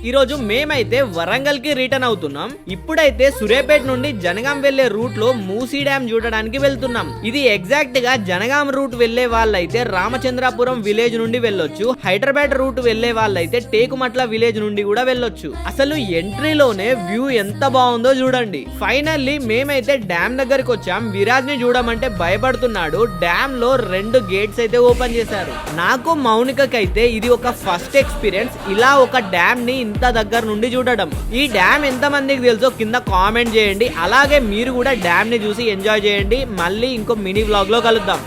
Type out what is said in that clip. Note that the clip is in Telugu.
ఈ రోజు మేమైతే వరంగల్ కి రిటర్న్ అవుతున్నాం. ఇప్పుడైతే సూర్యాపేట నుండి జనగాం వెళ్లే రూట్ లో మూసీ డ్యామ్ చూడడానికి వెళ్తున్నాం. ఇది ఎగ్జాక్ట్ గా జనగాం రూట్ వెళ్లే వాళ్ళైతే రామచంద్రాపురం విలేజ్ నుండి వెళ్ళొచ్చు. హైదరాబాద్ రూట్ వెళ్లే వాళ్ళైతే టేకుమట్ల విలేజ్ నుండి కూడా వెళ్ళొచ్చు. అసలు ఎంట్రీలోనే వ్యూ ఎంత బాగుందో చూడండి. ఫైనల్లీ మేమైతే డ్యామ్ దగ్గరికి వచ్చాం. విరాజ్ ని చూడమంటే భయపడుతున్నాడు. డ్యామ్ లో 2 గేట్స్ అయితే ఓపెన్ చేశారు. నాకు మౌనికకైతే ఇది ఒక ఫస్ట్ ఎక్స్పీరియన్స్, ఇలా ఒక డ్యామ్ ని ఇంత దగ్గర నుండి చూడడం. ఈ డ్యామ్ ఎంత మందికి తెలుసో కింద కామెంట్ చేయండి. అలాగే మీరు కూడా డ్యామ్ ని చూసి ఎంజాయ్ చేయండి. మళ్ళీ ఇంకో మినీ వ్లాగ్ లో కలుద్దాం.